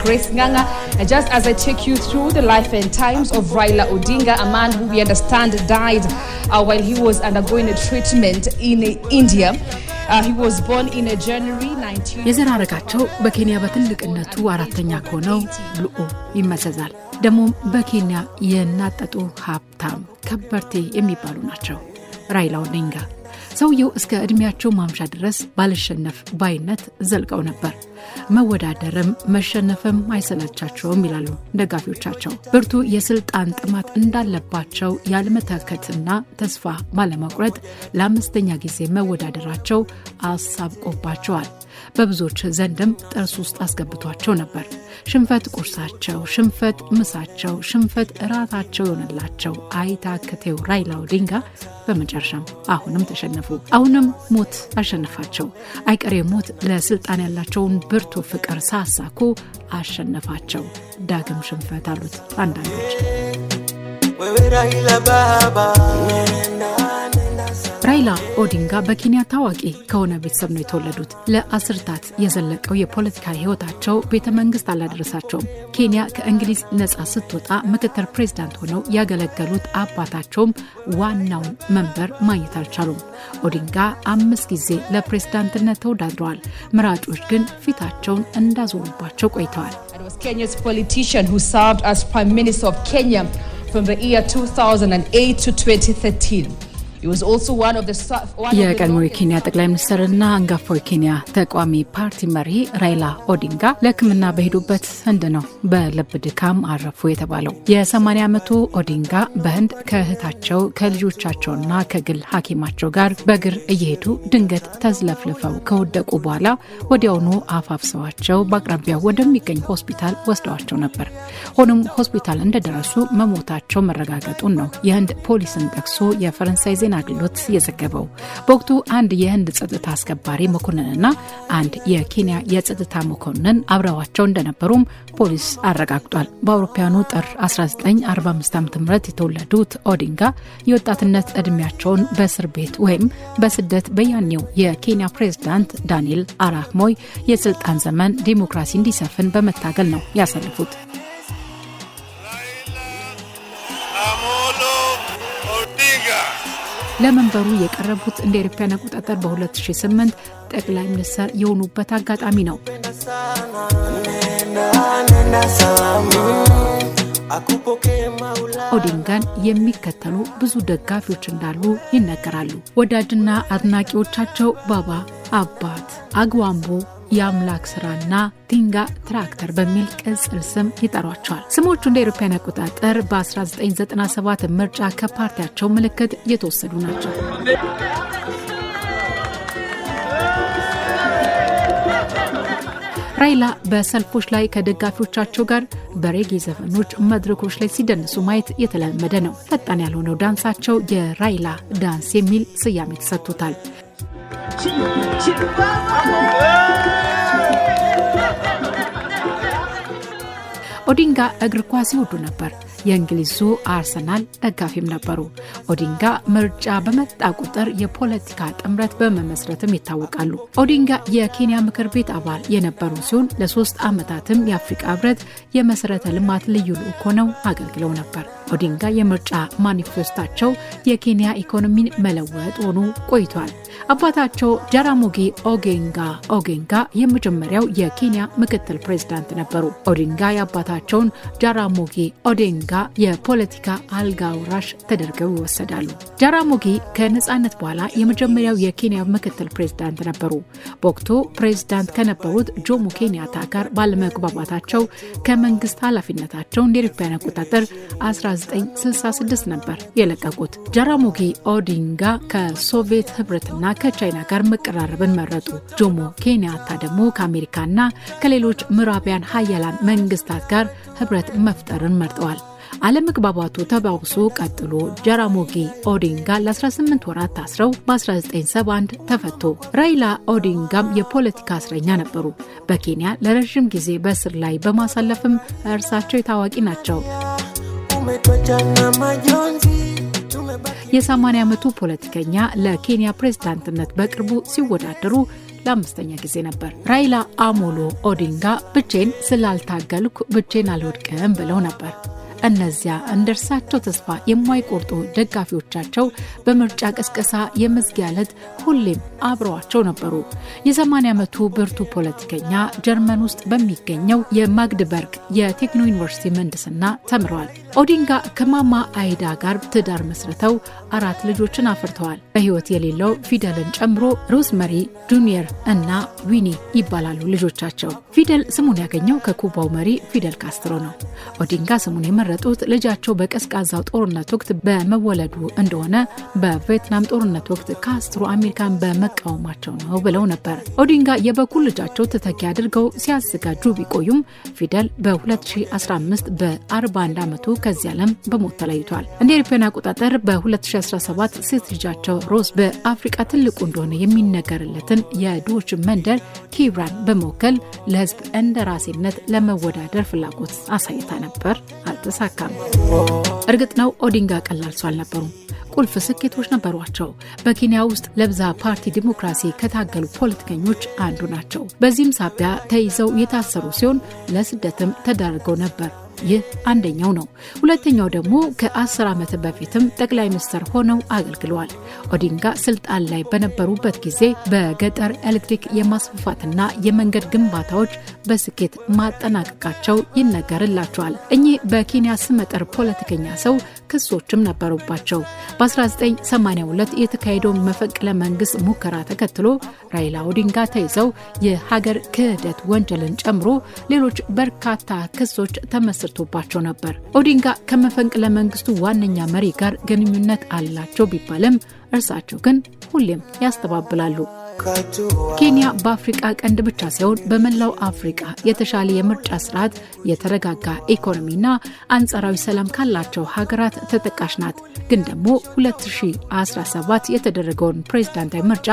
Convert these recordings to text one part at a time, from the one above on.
Grace Nganga. And just as I take you through the life and times of Raila Odinga, a man who we understand died while he was undergoing a treatment in India. He was born in January 19 የዘራረጋቸው በኬንያ በትልቅነቱ አራተኛ ሆነው ብልኦ ይመሰዛል። ደሞ በኬንያ የናጠጡ ሀብታም ከበርቴ የሚባሉ ናቸው። ራይላ ኦዲንጋ ሰውየው እስከ እድሜያቸው ማምሻ ድረስ ባልሸነፍ ባይነት ዘልቀው ነበር። መወዳደርም መሸነፍም አይሰለቻቸውም ይላሉ ደጋፊዎቻቸው። ብርቱ የስልጣን ጥማት እንዳለባቸው ያለመታከትና ተስፋ ባለመቁረጥ ለአምስተኛ ጊዜ መወዳደራቸው አሳብቆባቸዋል። በብዙዎች ዘንድም ጥርስ ውስጥ አስገብቷቸው ነበር። ሽንፈት ቁርሳቸው፣ ሽንፈት ምሳቸው፣ ሽንፈት እራታቸው ሆነላቸው አይታከተው ራይላ ኦዲንጋ በመጨረሻም አሁንም ተሸነፉ። አሁንም ሞት አሸነፋቸው። አይቀሬ ሞት ለስልጣን ያላቸውን ብርቱ ፍቅር ሳሳኩ አሸነፋቸው። ዳግም ሽንፈት አሉት አንዳንዶች። ራይላ ኦዲንጋ በኬንያ ታዋቂ ከሆነ ቤተሰብ ነው የተወለዱት። ለአስርታት የዘለቀው የፖለቲካ ህይወታቸው ቤተመንግስት አላደረሳቸውም። ኬንያ ከእንግሊዝ ነጻ ስትወጣ ምክትል ፕሬዝዳንት ሆነው ያገለገሉት አባታቸውም ዋናውን መንበር ማግኘት አልቻሉም። ኦዲንጋ 5 ጊዜ ለፕሬዝዳንትነት ተወዳድረዋል። መራጮች ግን ፊታቸውን እንዳዞሩባቸው ቆይተዋል። It was Kenya's politician who served as Prime Minister of Kenya from the year 2008 to 2013. He was also one of the የቀድሞ የኬንያ ጠቅላይ ሚኒስትርና አንጋፋው የኬንያ ተቃዋሚ ፓርቲ መሪ ራይላ ኦዲንጋ ለሕክምና በሄዱበት ህንድ ነው በልብ ድካም አረፉ የተባለው። የ80 ዓመቱ ኦዲንጋ በህንድ ከእህታቸው ከልጆቻቸውና ከግል ሐኪማቸው ጋር በእግር እየሄዱ ድንገት ተዝለፍልፈው ከወደቁ በኋላ ወዲያውኑ አፋፍሰዋቸው በአቅራቢያው ወደሚገኝ ሆስፒታል ወስደዋቸው ነበር። ሆኖም ሆስፒታል እንደደረሱ መሞታቸው መረጋገጡን ነው የህንድ ፖሊስን ጠቅሶ የፈረንሳይ ዜና አገልግሎት የዘገበው። በወቅቱ አንድ የህንድ ጸጥታ አስከባሪ መኮንንና አንድ የኬንያ የጸጥታ መኮንን አብረዋቸው እንደነበሩም ፖሊስ አረጋግጧል። በአውሮፓውያኑ ጥር 1945 ዓ.ም የተወለዱት ኦዲንጋ የወጣትነት እድሜያቸውን በእስር ቤት ወይም በስደት በያኔው የኬንያ ፕሬዝዳንት ዳንኤል አራፕ ሞይ የስልጣን ዘመን ዲሞክራሲ እንዲሰፍን በመታገል ነው ያሳለፉት። ለመንበሩ የቀረቡት እንደ አውሮፓውያን አቆጣጠር በ2008 ጠቅላይ ሚኒስትር የሆኑበት አጋጣሚ ነው። ኦዲንጋን የሚከተሉ ብዙ ደጋፊዎች እንዳሉ ይነገራሉ። ወዳጅና አድናቂዎቻቸው ባባ፣ አባት፣ አግዋምቦ፣ የአምላክ ስራና ቲንጋ ትራክተር በሚል ቅጽል ስም ይጠሯቸዋል። ስሞቹ እንደ አውሮፓውያን አቆጣጠር በ1997 ምርጫ ከፓርቲያቸው ምልክት የተወሰዱ ናቸው። ራይላ በሰልፎች ላይ ከደጋፊዎቻቸው ጋር በሬጌ ዘፈኖች መድረኮች ላይ ሲደንሱ ማየት የተለመደ ነው። ፈጣን ያልሆነው ዳንሳቸው የራይላ ዳንስ የሚል ስያሜ ተሰጥቶታል። ኦዲንጋ እግር ኳስ ይወዱ ነበር። የእንግሊዙ አርሰናል ደጋፊም ነበሩ። ኦዲንጋ ምርጫ በመጣ ቁጥር የፖለቲካ ጥምረት በመመስረትም ይታወቃሉ። ኦዲንጋ የኬንያ ምክር ቤት አባል የነበሩ ሲሆን ለ3 ዓመታትም የአፍሪካ ህብረት የመሰረተ ልማት ልዩ ልዑክ ሆነው አገልግለው ነበር። ኦዲንጋ የምርጫ ማኒፌስቶቸው የኬንያ ኢኮኖሚን መለወጥ ሆኖ ቆይቷል። አባታቸው ጃራሞጊ ኦጊንጋ የመጀመሪያው የኬንያ ምክትል ፕሬዝዳንት ነበሩ። ኦዲንጋ የአባታቸውን ጃራሞጊ ኦዲንጋ የፖለቲካ አልጋ ወራሽ ተደርገው ይወሰዳሉ። ጃራሞጊ ከነጻነት በኋላ የመጀመሪያው የኬንያ ምክትል ፕሬዝዳንት ነበሩ። በወቅቱ ፕሬዝዳንት ከነበሩት ጆሞ ኬንያታ ጋር ባለመግባባታቸው ከመንግስት ኃላፊነታቸው እንደ አውሮፓውያን አቆጣጠር 1966 ነበር የለቀቁት። ጃራሞጊ ኦዲንጋ ከሶቪየት ህብረትና ከቻይና ጋር መቀራረብን መረጡ። ጆሞ ኬንያታ ደግሞ ከአሜሪካና ከሌሎች ምዕራባውያን ሀያላን መንግስታት ጋር ህብረት መፍጠርን መርጠዋል። አለመግባባቱ ተባብሶ ቀጥሎ ጃራሞጊ ኦዲንጋ ለ18 ወራት ታስረው በ1971 ተፈቱ። ራይላ ኦዲንጋም የፖለቲካ እስረኛ ነበሩ። በኬንያ ለረጅም ጊዜ በእስር ላይ በማሳለፍም እርሳቸው የታዋቂ ናቸው። የ80 ዓመቱ ፖለቲከኛ ለኬንያ ፕሬዝዳንትነት በቅርቡ ሲወዳደሩ ለአምስተኛ ጊዜ ነበር። ራይላ አሞሎ ኦዲንጋ ብቻዬን ስላልታገልኩ ብቻዬን አልወድቅም ብለው ነበር። እነዚያ እንደርሳቸው ተስፋ የማይቆርጡ ደጋፊዎቻቸው በምርጫ ቅስቀሳ የመዝጊያ ዕለት ሁሌም አብረዋቸው ነበሩ። የ80 ዓመቱ ብርቱ ፖለቲከኛ ጀርመን ውስጥ በሚገኘው የማግድበርግ የቴክኖ ዩኒቨርሲቲ ምህንድስና ተምረዋል። ኦዲንጋ ከማማ አይዳ ጋር ትዳር መስርተው 4 ልጆችን አፍርተዋል። በህይወት የሌለው ፊደልን ጨምሮ ሮዝመሪ ጁኒየር እና ዊኒ ይባላሉ ልጆቻቸው። ፊደል ስሙን ያገኘው ከኩባው መሪ ፊደል ካስትሮ ነው። ኦዲንጋ ስሙን የመረጡት ልጃቸው በቀዝቃዛው ጦርነት ወቅት በመወለዱ እንደሆነ በቪየትናም ጦርነት ወቅት ካስትሮ አሜሪካን በመቃወማቸው ነው ብለው ነበር። ኦዲንጋ የበኩር ልጃቸው ተተኪ አድርገው ሲያዘጋጁ ቢቆዩም ፊደል በ2015 በ41 ዓመቱ ከዚህ ዓለም በሞት ተለይቷል። እንደ አውሮፓውያን አቆጣጠር በ2017 ሴት ልጃቸው ሮዝ በአፍሪካ ትልቁ እንደሆነ የሚነገርለትን የድሆች መንደር ኪብራን በመወከል ለህዝብ እንደራሴነት ለመወዳደር ፍላጎት አሳይታ ነበር። አልተሳካም። እርግጥ ነው ኦዲንጋ ቀላል ሰው አልነበሩም። ቁልፍ ስኬቶች ነበሯቸው። በኬንያ ውስጥ ለብዛ ፓርቲ ዲሞክራሲ ከታገሉ ፖለቲከኞች አንዱ ናቸው። በዚህም ሳቢያ ተይዘው የታሰሩ ሲሆን ለስደትም ተዳርገው ነበር። ይህ አንደኛው ነው። ሁለተኛው ደግሞ ከ10 ዓመት በፊትም ጠቅላይ ሚኒስትር ሆነው አገልግለዋል። ኦዲንጋ ስልጣን ላይ በነበሩበት ጊዜ በገጠር ኤሌክትሪክ የማስፋፋትና የመንገድ ግንባታዎች በስኬት ማጠናቀቃቸው ይነገርላቸዋል። እኚህ በኬንያ ስመጥር ፖለቲከኛ ሰው ክሶችም ነበሩባቸው። በ1982 የተካሄደው መፈንቅለ መንግስት ሙከራ ተከትሎ ራይላ ኦዲንጋ ተይዘው የሀገር ክህደት ወንጀልን ጨምሮ ሌሎች በርካታ ክሶች ተመስርቶባቸው ነበር። ኦዲንጋ ከመፈንቅለ መንግስቱ ዋነኛ መሪ ጋር ግንኙነት አላቸው ቢባልም እርሳቸው ግን ሁሌም ያስተባብላሉ። ኬንያ በአፍሪካ ቀንድ ብቻ ሳይሆን በመላው አፍሪካ የተሻለ የምርጫ ስርዓት፣ የተረጋጋ ኢኮኖሚና አንጻራዊ ሰላም ካላቸው ሀገራት ተጠቃሽ ናት። ግን ደግሞ 2017 የተደረገውን ፕሬዝዳንታዊ ምርጫ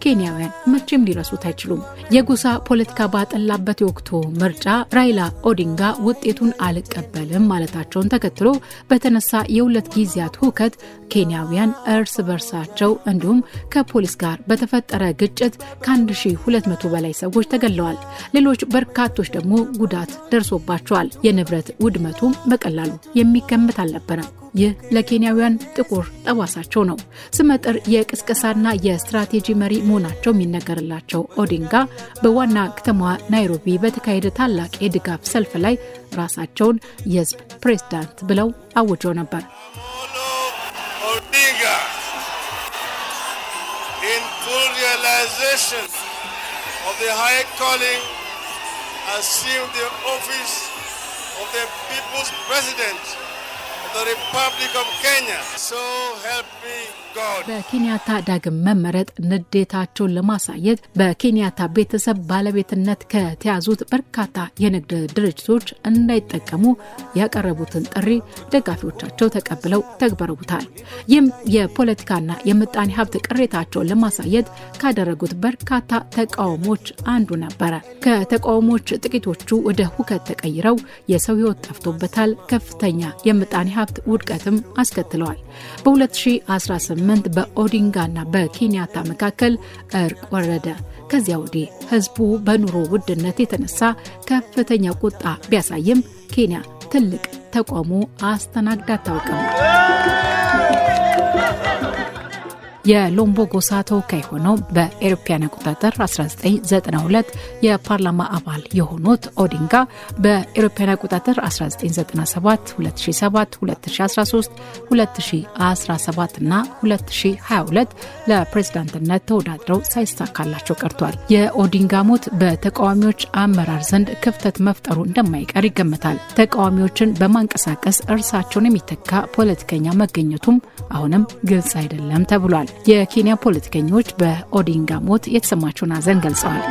ኬንያውያን መቼም ሊረሱት አይችሉም። የጎሳ ፖለቲካ ባጠላበት ወቅቱ ምርጫ ራይላ ኦዲንጋ ውጤቱን አልቀበልም ማለታቸውን ተከትሎ በተነሳ የሁለት ጊዜያት ሁከት ኬንያውያን እርስ በርሳቸው እንዲሁም ከፖሊስ ጋር በተፈጠረ ግጭት ከ1200 በላይ ሰዎች ተገለዋል። ሌሎች በርካቶች ደግሞ ጉዳት ደርሶባቸዋል። የንብረት ውድመቱም በቀላሉ የሚገመት አልነበረም። ይህ ለኬንያውያን ጥቁር ጠባሳቸው ነው። ስመጥር የቅስቀሳና የስትራቴጂ መሪ መሆናቸው የሚነገርላቸው ኦዲንጋ በዋና ከተማዋ ናይሮቢ በተካሄደ ታላቅ የድጋፍ ሰልፍ ላይ ራሳቸውን የህዝብ ፕሬዝዳንት ብለው አውጀው ነበር። In full realization of the high calling, assumed the office of the People's President of the Republic of Kenya. So help me God. በኬንያታ ዳግም መመረጥ ንዴታቸውን ለማሳየት በኬንያታ ቤተሰብ ባለቤትነት ከተያዙት በርካታ የንግድ ድርጅቶች እንዳይጠቀሙ ያቀረቡትን ጥሪ ደጋፊዎቻቸው ተቀብለው ተግበረውታል። ይህም የፖለቲካና የምጣኔ ሀብት ቅሬታቸውን ለማሳየት ካደረጉት በርካታ ተቃውሞች አንዱ ነበር። ከተቃውሞች ጥቂቶቹ ወደ ሁከት ተቀይረው የሰው ህይወት ጠፍቶበታል። ከፍተኛ የምጣኔ ሀብት ውድቀትም አስከትለዋል። በ2018 በኦዲንጋና በኬንያታ መካከል እርቅ ወረደ። ከዚያ ወዲህ ህዝቡ በኑሮ ውድነት የተነሳ ከፍተኛ ቁጣ ቢያሳይም ኬንያ ትልቅ ተቃውሞ አስተናግዳ አታውቅም። የሎምቦ ጎሳ ተወካይ ሆነው በአውሮፓውያን አቆጣጠር 1992 የፓርላማ አባል የሆኑት ኦዲንጋ በአውሮፓውያን አቆጣጠር 1997፣ 2007፣ 2013፣ 2017 እና 2022 ለፕሬዝዳንትነት ተወዳድረው ሳይሳካላቸው ቀርቷል። የኦዲንጋ ሞት በተቃዋሚዎች አመራር ዘንድ ክፍተት መፍጠሩ እንደማይቀር ይገመታል። ተቃዋሚዎችን በማንቀሳቀስ እርሳቸውን የሚተካ ፖለቲከኛ መገኘቱም አሁንም ግልጽ አይደለም ተብሏል። የኬንያ ፖለቲከኞች በኦዲንጋ ሞት የተሰማቸውን ሐዘን ገልጸዋል።